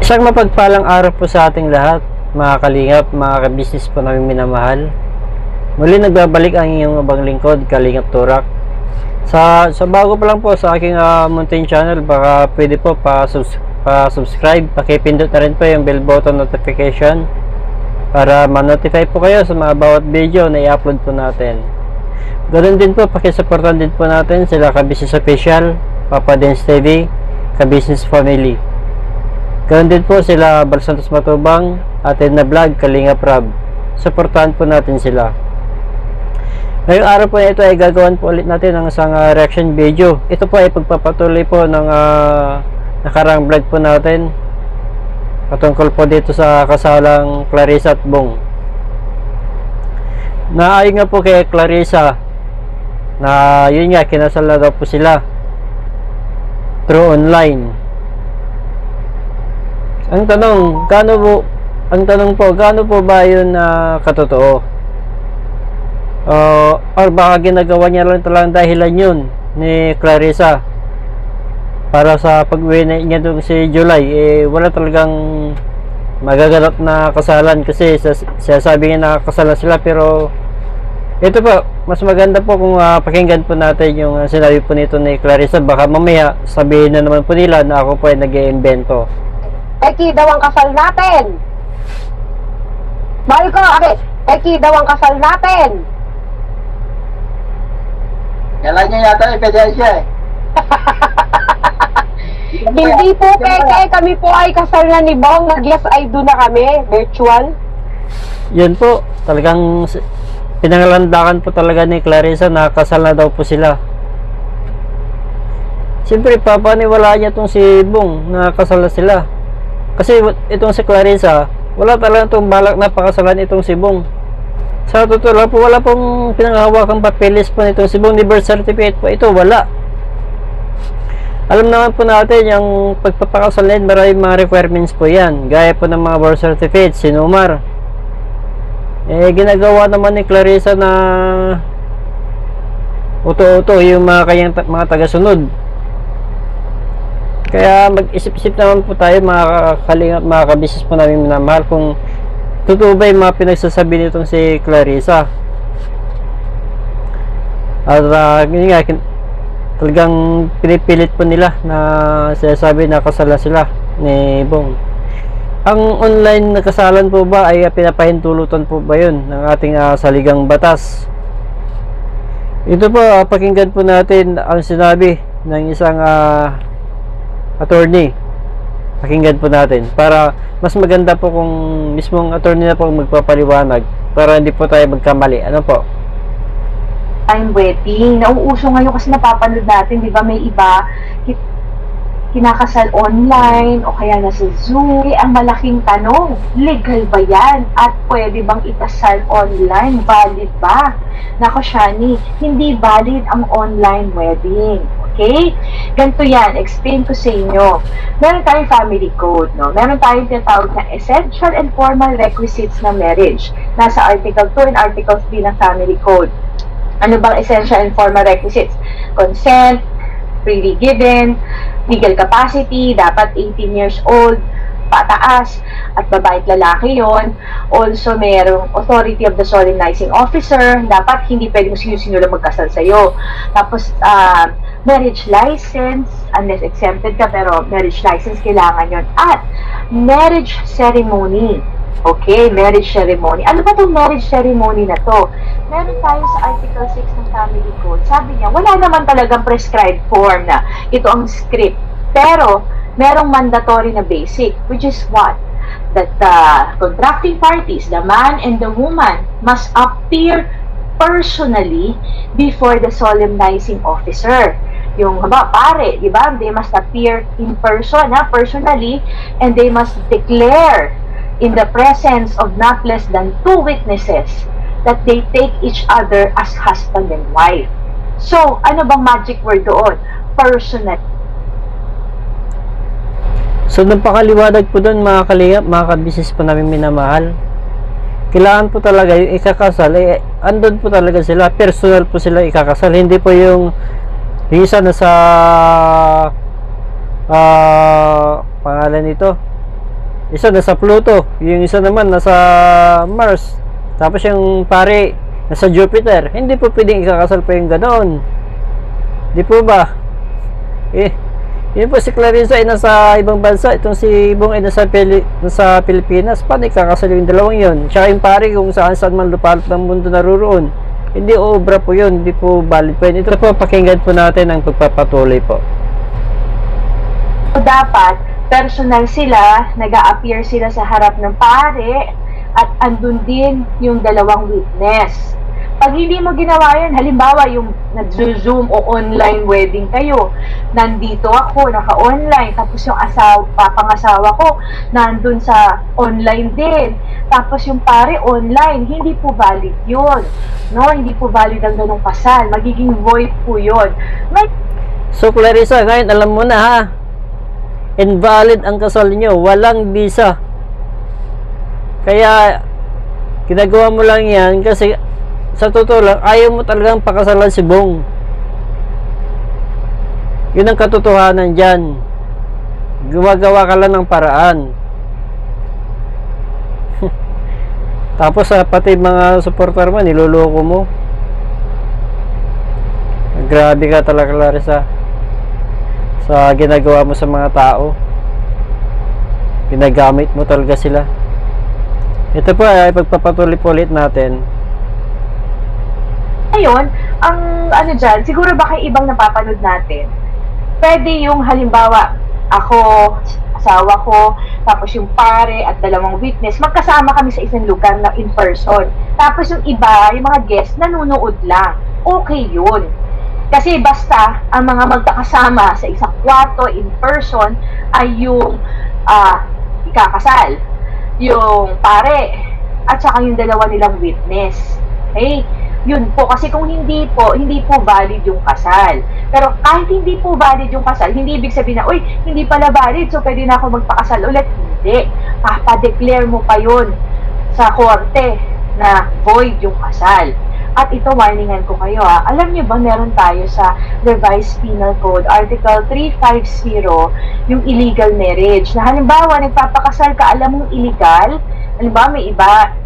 Isang mapagpalang araw po sa ating lahat, mga kalingap, mga kabisnes po namin minamahal. Muli nagbabalik ang inyong abang lingkod, Kalingap Turak. Sa bago pa lang po sa aking Mountain channel, baka pwede po pa-subscribe, pakipindot na rin po yung bell button notification para ma-notify po kayo sa mga bawat video na i-upload po natin. Ganoon din po, pakisuportan din po natin sila Kabisnes Official, Papa Dance TV, Kabisnes Family. Ganoon din po sila Bal Santos Matubang, Atin na Vlog, Kalingap Rab. Suportahan po natin sila. Ngayong araw po na ito ay gagawin po ulit natin ng isang reaction video. Ito po ay pagpapatuloy po ng nakarang vlog po natin patungkol po dito sa kasalang Clarissa at Bong. Naayon nga po kay Clarissa na yun nga, kinasal na daw po sila through online. Ang tanong po ba yun na katotoo? Or baka ginagawa niya lang talagang dahilan yun ni Clarissa para sa pag-uwi niya doon si July, wala talagang magaganap na kasalan kasi sabi niya na kasalan sila. Pero ito po, mas maganda po kung pakinggan po natin yung sinabi po nito ni Clarissa. Baka mamaya sabihin na naman po nila na ako po ay nag-iimbento. Eki daw ang kasal natin. Mahal ko, Eki daw ang kasal natin. Kailan niya yata ebidensya eh. Hindi po, Keke, kami po ay kasal na ni Bong. Nag-yes I do na kami, virtual. Yan po, talagang pinangalandakan po talaga ni Clarissa na kasal na daw po sila. Siyempre, papaniwala niya itong si Bong na kasal na sila. Kasi itong si Clarissa, wala talaga itong balak na pakasalan itong si Bong. Sa totoo lang po, wala pong pinanghahawakang papeles po nitong si Bong, ni birth certificate po. Ito, wala. Alam naman po natin, yung pagpapakasal na maraming mga requirements po yan. Gaya po ng mga birth certificate, sinumar. Ginagawa naman ni Clarissa na uto-uto yung mga kanyang mga tagasunod. Kaya mag-isip-isip naman po tayo, mga kalingap, mga kabisnes po namin minamahal, kung totoo ba yung mga pinagsasabi nitong si Clarissa. At yun nga, talagang pinipilit po nila na sinasabi na kasala sila ni Bong. Ang online na kasalan po ba ay pinapahintulutan po ba yun ng ating saligang batas? Ito po, pakinggan po natin ang sinabi ng isang attorney. Pakinggan po natin para mas maganda po kung mismong attorney na po magpapaliwanag para hindi po tayo magkamali. Ano po? Time wedding. Nauuso ngayon kasi napapanood natin, di ba, may iba kinakasal online o kaya nasa Zoom. Ang malaking tanong, legal ba yan? At pwede bang ikasal online? Valid ba? Nako, Shani, hindi valid ang online wedding. Okay? Ganito yan, explain ko sa inyo. Meron tayong family code, no? Meron tayong tinatawag na essential and formal requisites ng marriage. Nasa Article 2 and Article 3 ng family code. Ano bang essential and formal requisites? Consent, freely given, legal capacity, dapat 18 years old, pataas, at babae at lalaki yon. Also, merong authority of the solemnizing officer, dapat hindi pwedeng sino-sino lang magkasal sa'yo. Tapos, marriage license, unless exempted ka, pero marriage license kailangan yon. At marriage ceremony. Okay, marriage ceremony. Ano ba itong marriage ceremony na to? Meron tayo sa Article 6 ng Family Code. Sabi niya, wala naman talagang prescribed form na ito ang script. Pero, merong mandatory na basic, which is what? That the contracting parties, the man and the woman, must appear personally before the solemnizing officer. Yung pare, di ba? They must appear in person, personally, and they must declare in the presence of not less than 2 witnesses that they take each other as husband and wife. So, ano bang magic word doon? Personal. So, napakaliwanag po doon, mga kalingap, mga kabisnes po namin minamahal. Kailangan po talaga yung ikakasal, andun po talaga sila, personal po sila ikakasal. Hindi po yung isa na sa pangalan nito, Isa nasa Pluto, yung isa naman nasa Mars. Tapos yung pare nasa Jupiter. Hindi po pwedeng ikakasal pa yung ganoon. Di po ba? Yun po si Clarissa ay nasa ibang bansa. Itong si Bong ay nasa Pilipinas. Paano ikakasal yung dalawang yun? Tsaka yung pare kung saan man lupalop ng mundo naroon. Hindi obra po yun. Hindi po valid po yun. Ito po, pakinggan po natin ang pagpapatuloy po. Dapat personal sila, nag-a-appear sila sa harap ng pare at andun din yung dalawang witness. Pag hindi mo ginawa yan, halimbawa yung nag-zoom o online wedding kayo, nandito ako, naka-online, tapos yung pangasawa ko, nandun sa online din, tapos yung pare online, hindi po valid yun. No? Hindi po valid ang ganong kasal. Magiging void po yun. So Clarissa, ngayon alam mo na ha, invalid ang kasal nyo, walang visa. Kaya ginagawa mo lang yan kasi sa totoo lang ayaw mo talagang pakasalan si Bong. Yun ang katotohanan dyan. Gumagawa ka lang ng paraan. Tapos pati mga supporter mo niloloko mo. Grabe ka talaga, Clarissa, sa ginagawa mo sa mga tao. Ginagamit mo talaga sila. Ito po ay pagpapatuloy po ulit natin. Ngayon, ang ano dyan, siguro baka ibang napapanood natin. Pwede yung halimbawa, ako, asawa ko, tapos yung pare at dalawang witness, magkasama kami sa isang lugar na in person. Tapos yung iba, yung mga guest, nanonood lang. Okay yun. Kasi basta ang mga magkakasama sa isang kwarto in person ay yung ikakasal, yung pare, at saka yung dalawa nilang witness. Okay? Yun po, kasi kung hindi po valid yung kasal. Pero kahit hindi po valid yung kasal, hindi ibig sabihin na, uy, hindi pala valid, so pwede na ako magpakasal ulit. Hindi. Papadeclare mo pa yun sa korte na void yung kasal. At ito, warningan ko kayo ha. Alam niyo ba, meron tayo sa Revised Penal Code, Article 350, yung illegal marriage. Na halimbawa, nagpapakasal ka, alam mong illegal. Halimbawa, may iba,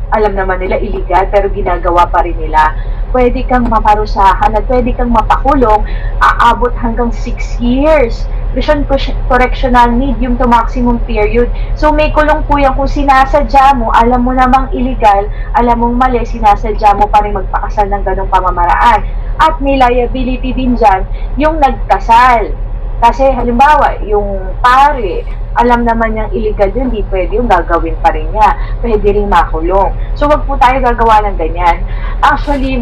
alam naman nila illegal, pero ginagawa pa rin nila. Pwede kang maparusahan at pwede kang mapakulong, aabot hanggang 6 years. Prison correctional medium to maximum period. So may kulong po yan kung sinasadya mo, alam mo namang illegal, alam mong mali, sinasadya mo pa rin magpakasal ng ganong pamamaraan. At may liability din dyan yung nagkasal. Kasi halimbawa, yung pare, alam naman niyang illegal yun, di pwede yung gagawin pa rin niya. Pwede rin makulong. So wag po tayo gagawa ng ganyan. Actually,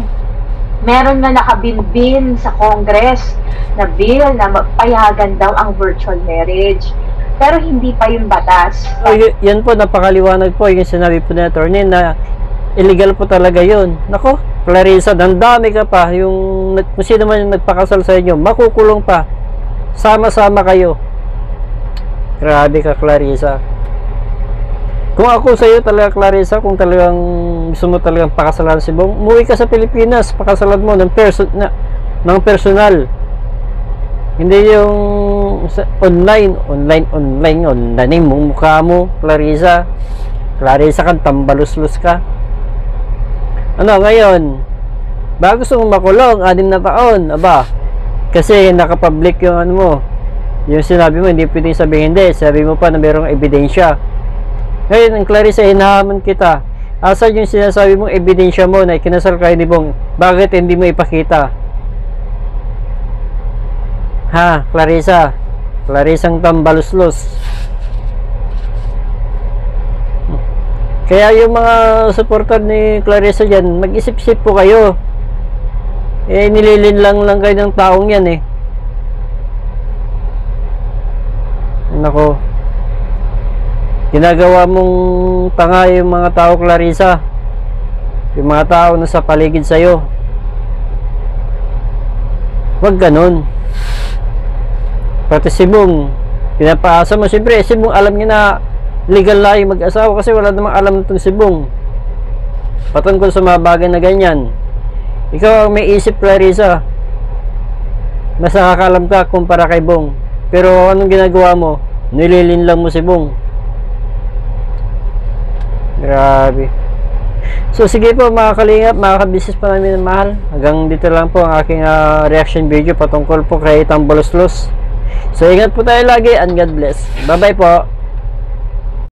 meron na nakabinbin sa Congress na bill na payagan daw ang virtual marriage. Pero hindi pa yung batas. So, yan po, napakaliwanag po yung sinabi po na attorney na illegal po talaga yun. Nako, Clarissa, dandami ka pa. Yung, kung sino man yung nagpakasal sa inyo, makukulong pa. Sama-sama kayo. Grabe ka, Clarissa. Kung ako sa iyo talaga, Clarissa, kung talagang gusto mo talagang pakasalan si Bong, umuwi ka sa Pilipinas, pakasalan mo ng personal. Hindi yung online mong mukha mo, Clarissa. Clarissa ka, tambaluslus ka. Ano ngayon? Ba gusto mong makulong 6 na taon, aba? Kasi nakapublic yung ano mo. Yung sinabi mo, hindi pwedeng sabihin hindi. Sabi mo pa na mayroong ebidensya. Ngayon, ang Clarissa, hinahamon kita. Asan yung sinasabi mong ebidensya mo na ikinasal kayo ni Bong? Bakit hindi mo ipakita? Ha, Clarissa? Clarissang tambaluslos. Kaya yung mga supporter ni Clarissa dyan, mag-isip-isip po kayo. Nililin lang kayo ng taong yan eh. Nako. Ginagawa mong tanga yung mga tao, Clarissa. Yung mga tao na sa paligid sa'yo. Huwag ganun. Pati si Bong, pinapaasa mo. Siyempre, si Bong alam niya na legal na yung mag-asawa kasi wala namang alam itong si Bong. Patungkol sa mga bagay na ganyan. Ikaw ang may isip, Clarissa. Mas nakakalam ka kumpara kay Bong. Pero anong ginagawa mo? Nililin lang mo si Bong. Grabe. So sige po mga kalingap, mga kabisnes po namin na mahal. Hanggang dito lang po ang aking reaction video patungkol po kay Tamboloslos. So ingat po tayo lagi and God bless. Bye bye po.